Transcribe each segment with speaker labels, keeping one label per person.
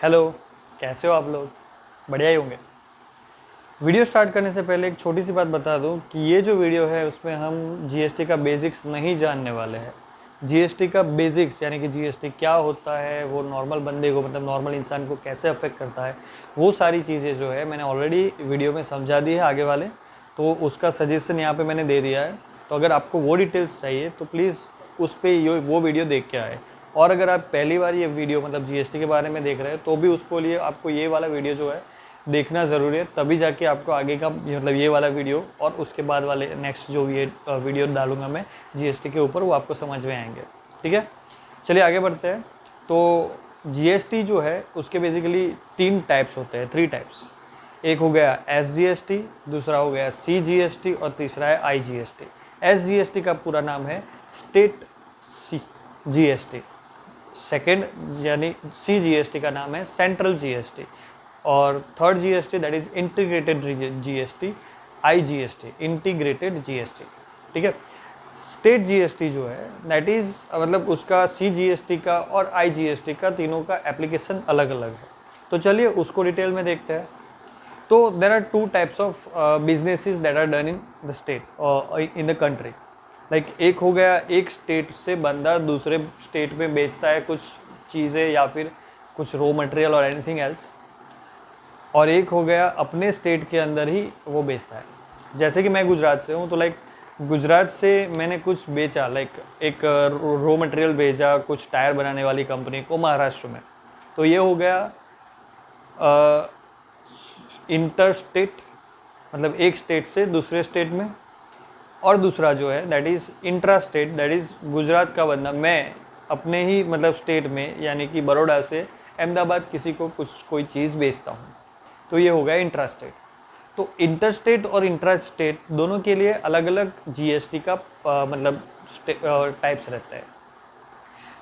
Speaker 1: Hello, कैसे हो आप लोग? बढ़िया ही होंगे। वीडियो स्टार्ट करने से पहले एक छोटी सी बात बता दूं कि ये जो वीडियो है उसमें हम जीएसटी का बेसिक्स नहीं जानने वाले हैं। जीएसटी का बेसिक्स यानी कि जीएसटी क्या होता है, वो नॉर्मल बंदे को मतलब नॉर्मल इंसान को कैसे अफेक्ट करता है, वो सारी चीज़ें जो है मैंने ऑलरेडी वीडियो में समझा दी है आगे वाले, तो उसका सजेशन यहाँ पर मैंने दे दिया है। तो अगर आपको वो डिटेल्स चाहिए तो प्लीज़ उस पर वो वीडियो देख के आए। और अगर आप पहली बार ये वीडियो मतलब जीएसटी के बारे में देख रहे हैं तो भी उसको लिए आपको ये वाला वीडियो जो है देखना ज़रूरी है, तभी जाके आपको आगे का मतलब ये वाला वीडियो और उसके बाद वाले नेक्स्ट जो ये वीडियो डालूंगा मैं जीएसटी के ऊपर, वो आपको समझ में आएंगे। ठीक है, चलिए आगे बढ़ते हैं। तो जीएसटी जो है उसके बेसिकली 3 टाइप्स होते हैं, 3 टाइप्स। एक हो गया एसजीएसटी, दूसरा हो गया सीजीएसटी और तीसरा है आईजीएसटी। एसजीएसटी का पूरा नाम है स्टेट जीएसटी। सेकेंड यानी सीजीएसटी का नाम है सेंट्रल जीएसटी। और third GST that is integrated GST, IGST, integrated GST. ठीक है, स्टेट जीएसटी जो है दैट इज मतलब उसका सीजीएसटी का और आईजीएसटी का तीनों का एप्लीकेशन अलग अलग है। तो चलिए उसको डिटेल में देखते हैं। तो there are 2 types of businesses that are done in the state in the country. Like एक हो गया एक स्टेट से बंदा दूसरे स्टेट में बेचता है कुछ चीज़ें या फिर कुछ रॉ मटेरियल और एनीथिंग एल्स, और एक हो गया अपने स्टेट के अंदर ही वो बेचता है। जैसे कि मैं गुजरात से हूँ तो लाइक गुजरात से मैंने कुछ बेचा, लाइक एक रॉ मटेरियल भेजा कुछ टायर बनाने वाली कंपनी को महाराष्ट्र में, तो ये हो गया इंटर स्टेट, मतलब एक स्टेट से दूसरे स्टेट में। और दूसरा जो है that is intra state, that is Gujarat का बंदा मैं अपने ही मतलब स्टेट में यानी कि बड़ौदा से अहमदाबाद किसी को कुछ कोई चीज़ बेचता हूँ, तो ये हो गया इंट्रा स्टेट। तो इंटर स्टेट और इंट्रा स्टेट दोनों के लिए अलग अलग जीएसटी का मतलब टाइप्स रहते हैं।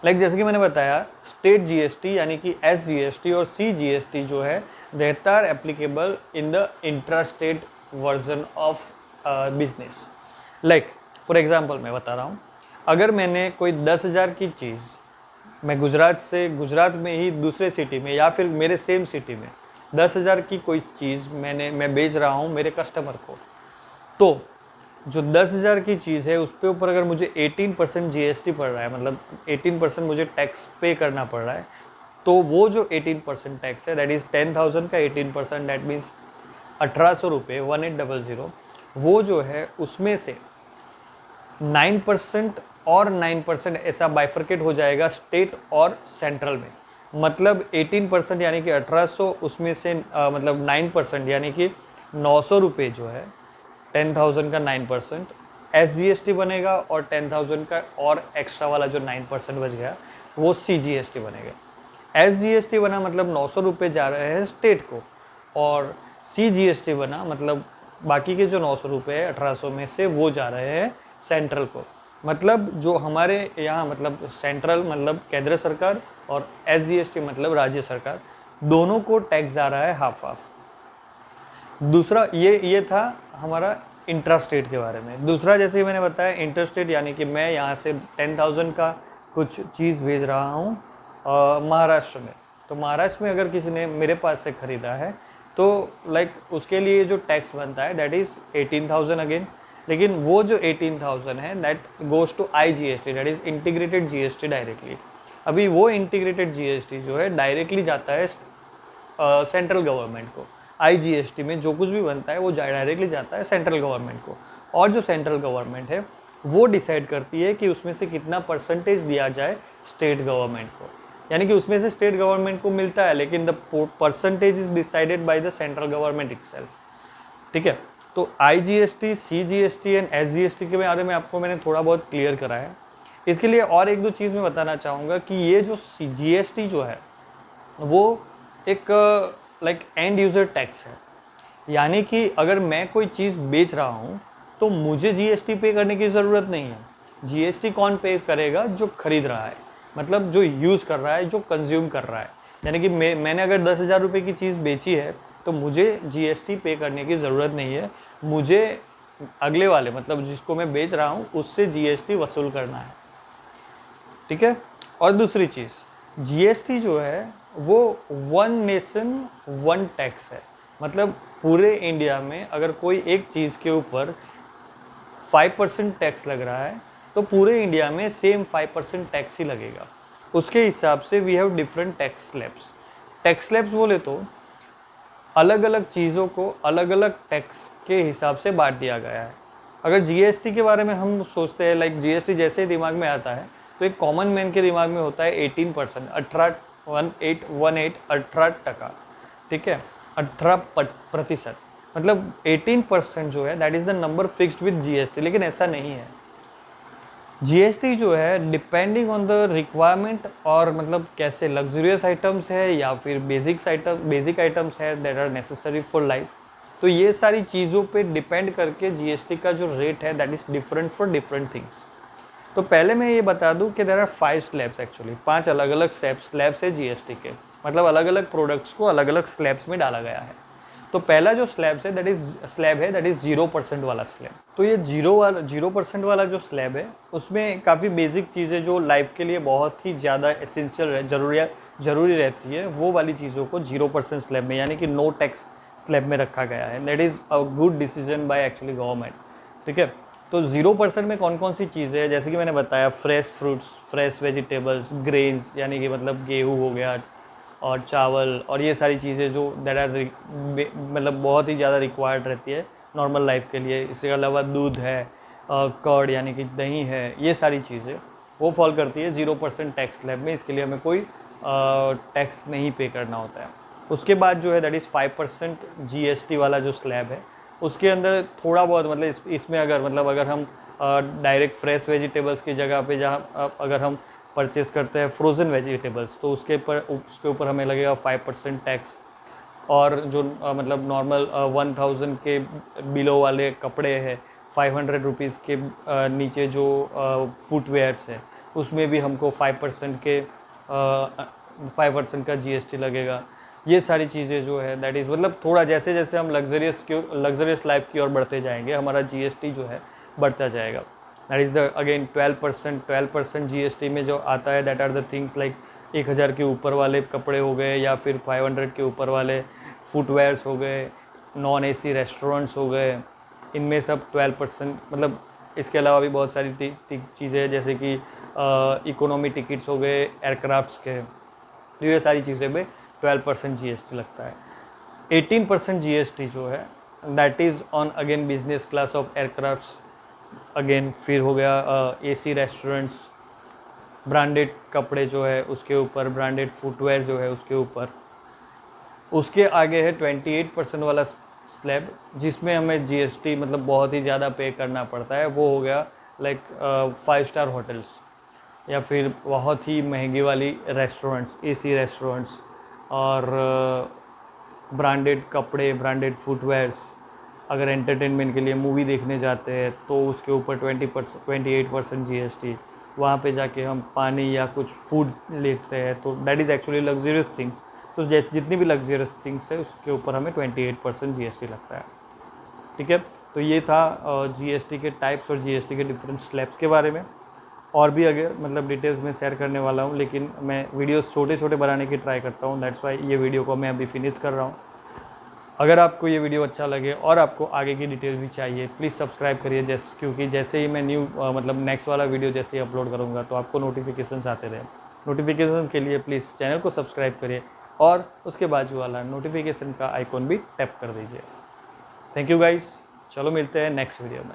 Speaker 1: लाइक जैसे कि मैंने बताया स्टेट जीएसटी यानी कि एसजीएसटी और सीजीएसटी जो है that are applicable in the intra state version of business. Like for example मैं बता रहा हूँ, अगर मैंने कोई 10,000 की चीज़ मैं गुजरात से गुजरात में ही दूसरे सिटी में या फिर मेरे सेम सिटी में 10,000 की कोई चीज़ मैं बेच रहा हूँ मेरे कस्टमर को, तो जो 10,000 की चीज़ है उस पे ऊपर अगर मुझे 18% जीएसटी पड़ रहा है, मतलब 18% मुझे टैक्स पे करना पड़ रहा है, तो वो जो 18% टैक्स है दैट इज़ 10,000 का 18%, दैट मीन्स 1,800 रुपये 1800, वो जो है उसमें से 9% और 9% ऐसा बाइफर्केट हो जाएगा स्टेट और सेंट्रल में। मतलब 18% यानी कि 1,800, उसमें से मतलब 9% यानी कि 900 रुपये जो है 10,000 का 9% एसजीएसटी बनेगा, और 10,000 का और एक्स्ट्रा वाला जो 9% बच गया वो सीजीएसटी बनेगा। एसजीएसटी बना मतलब 900 रुपये जा रहे हैं स्टेट को, और सीजीएसटी बना मतलब बाकी के जो 900 रुपये है 1,800 में से वो जा रहे हैं सेंट्रल को। मतलब जो हमारे यहाँ मतलब सेंट्रल मतलब केंद्र सरकार और एसजीएसटी मतलब राज्य सरकार, दोनों को टैक्स जा रहा है हाफ हाफ। दूसरा ये था हमारा इंट्रा स्टेट के बारे में। दूसरा जैसे ही मैंने बताया इंटर स्टेट यानी कि मैं यहाँ से 10,000 का कुछ चीज़ भेज रहा हूँ महाराष्ट्र में, तो महाराष्ट्र में अगर किसी ने मेरे पास से ख़रीदा है तो लाइक उसके लिए जो टैक्स बनता है दैट इज़ 18,000 अगेन, लेकिन वो जो 18,000 है that goes to IGST, that is integrated GST directly. अभी वो इंटीग्रेटेड जीएसटी जो है डायरेक्टली जाता है सेंट्रल गवर्नमेंट को। आईजीएसटी में जो कुछ भी बनता है वो डायरेक्टली जाता है सेंट्रल गवर्नमेंट को, और जो सेंट्रल गवर्नमेंट है वो डिसाइड करती है कि उसमें से कितना परसेंटेज दिया जाए स्टेट गवर्नमेंट को, यानी कि उसमें से स्टेट गवर्नमेंट को मिलता है लेकिन the percentage is decided by the central government itself. ठीक है, तो आईजीएसटी, सीजीएसटी एंड एसजीएसटी के बारे में आपको मैंने थोड़ा बहुत क्लियर करा है। इसके लिए और एक दो चीज़ मैं बताना चाहूँगा कि ये जो जीएसटी जो है वो एक लाइक एंड यूज़र टैक्स है, यानी कि अगर मैं कोई चीज़ बेच रहा हूँ तो मुझे जीएसटी पे करने की ज़रूरत नहीं है। जीएसटी कौन पे करेगा? जो खरीद रहा है, मतलब जो यूज़ कर रहा है, जो कंज्यूम कर रहा है। यानी कि मैंने अगर 10,000 रुपये की चीज़ बेची है तो मुझे जीएसटी पे करने की ज़रूरत नहीं है, मुझे अगले वाले मतलब जिसको मैं बेच रहा हूँ उससे जीएसटी वसूल करना है। ठीक है, और दूसरी चीज़ जीएसटी जो है वो वन नेशन वन टैक्स है। मतलब पूरे इंडिया में अगर कोई एक चीज़ के ऊपर 5% टैक्स लग रहा है तो पूरे इंडिया में सेम 5% टैक्स ही लगेगा। उसके हिसाब से we have different tax slabs. Tax slabs बोले तो अलग अलग चीज़ों को अलग अलग टैक्स के हिसाब से बांट दिया गया है। अगर जीएसटी के बारे में हम सोचते हैं, लाइक जीएसटी जैसे ही दिमाग में आता है तो एक कॉमन मैन के दिमाग में होता है 18%, 18%, ठीक है, 18%। मतलब 18% जो है that is the number fixed with GST, लेकिन ऐसा नहीं है। जीएसटी जो है डिपेंडिंग ऑन द रिक्वायरमेंट, और मतलब कैसे लग्जरियस आइटम्स है या फिर बेसिक आइटम्स है that are necessary for life, तो ये सारी चीज़ों पे डिपेंड करके जीएसटी का जो रेट है that is different for different things. तो पहले मैं ये बता दूं कि देयर आर 5 स्लैब्स एक्चुअली, 5 अलग अलग स्लैब्स है जीएसटी के। मतलब अलग अलग प्रोडक्ट्स को अलग अलग स्लैब्स में डाला गया है। तो पहला जो स्लैब है दैट इज़ 0% वाला स्लैब। तो ये 0% वाला जो स्लैब है उसमें काफ़ी बेसिक चीज़ें जो लाइफ के लिए बहुत ही ज़्यादा एसेंशियल जरूरी रहती है, वो वाली चीज़ों को 0% स्लैब में यानी कि नो टैक्स स्लैब में रखा गया है। That is a good decision by actually government, ठीक है। तो 0% में कौन कौन सी चीज़ें हैं, जैसे कि मैंने बताया fresh fruits, fresh vegetables, grains यानी कि मतलब गेहूँ हो गया और चावल, और ये सारी चीज़ें जो दैट आर मतलब बहुत ही ज़्यादा रिक्वायर्ड रहती है नॉर्मल लाइफ के लिए। इसके अलावा दूध है, कर्ड यानी कि दही है, ये सारी चीज़ें वो फॉल करती है 0% टैक्स स्लैब में। इसके लिए हमें कोई टैक्स नहीं पे करना होता है। उसके बाद जो है दैट इज़ 5% जीएसटी वाला जो स्लैब है, उसके अंदर थोड़ा बहुत मतलब इसमें अगर हम डायरेक्ट फ्रेश वेजिटेबल्स की जगह पे जहाँ अगर हम परचेस करते हैं फ्रोज़न वेजिटेबल्स तो उसके ऊपर हमें लगेगा 5% टैक्स। और जो मतलब नॉर्मल 1000 के बिलो वाले कपड़े हैं, 500 रुपीज़ के नीचे जो फुटवेयर्स है उसमें भी हमको 5% का जीएसटी लगेगा। ये सारी चीज़ें जो है दैट इज़ मतलब थोड़ा जैसे जैसे हम लग्जरियस लाइफ की ओर बढ़ते जाएंगे हमारा जीएसटी जो है बढ़ता जाएगा। That is the again 12% GST में जो आता है that are the things like 1000 के ऊपर वाले कपड़े हो गए या फिर 500 के ऊपर वाले फुटवेयर्स हो गए, नॉन एसी रेस्टोरेंट्स हो गए, इनमें सब 12%। मतलब इसके अलावा भी बहुत सारी चीज़ें हैं जैसे कि इकोनॉमी टिकट्स हो गए एयरक्राफ्ट्स के, तो ये सारी चीज़ें में 12% जीएसटी लगता है। 18% जीएसटी जो है that is on again business class of aircrafts, again फिर हो गया एसी रेस्टोरेंट्स, ब्रांडेड कपड़े जो है उसके ऊपर, ब्रांडेड फुटवेयर जो है उसके ऊपर। उसके आगे है 28% वाला स्लैब जिसमें हमें जीएसटी मतलब बहुत ही ज़्यादा पे करना पड़ता है। वो हो गया लाइक 5 स्टार होटल्स या फिर बहुत ही महंगी वाली रेस्टोरेंट्स, एसी रेस्टोरेंट्स, और ब्रांडेड कपड़े, ब्रांडेड फुटवेयर्स। अगर एंटरटेनमेंट के लिए मूवी देखने जाते हैं तो उसके ऊपर 28% जीएसटी। वहाँ पे जाके हम पानी या कुछ फूड लेते हैं तो that is actually luxurious things. तो जितनी भी लग्जरियस थिंग्स है उसके ऊपर हमें 28% जीएसटी लगता है, ठीक है। तो ये था जीएसटी के टाइप्स और जीएसटी के डिफरेंट स्लैब्स के बारे में। और भी अगर मतलब डिटेल्स में शेयर करने वाला हूँ, लेकिन मैं वीडियोस छोटे छोटे बनाने की ट्राई करता हूँ, दैट्स वाई ये वीडियो को मैं अभी फिनिश कर रहा हूँ। अगर आपको ये वीडियो अच्छा लगे और आपको आगे की डिटेल्स भी चाहिए प्लीज़ सब्सक्राइब करिए, क्योंकि जैसे ही मैं मतलब नेक्स्ट वाला वीडियो जैसे ही अपलोड करूँगा तो आपको नोटिफिकेशंस आते रहे। नोटिफिकेशन के लिए प्लीज़ चैनल को सब्सक्राइब करिए और उसके बाजू वाला नोटिफिकेशन का आइकॉन भी टैप कर दीजिए। थैंक यू गाइस, चलो मिलते हैं नेक्स्ट वीडियो में।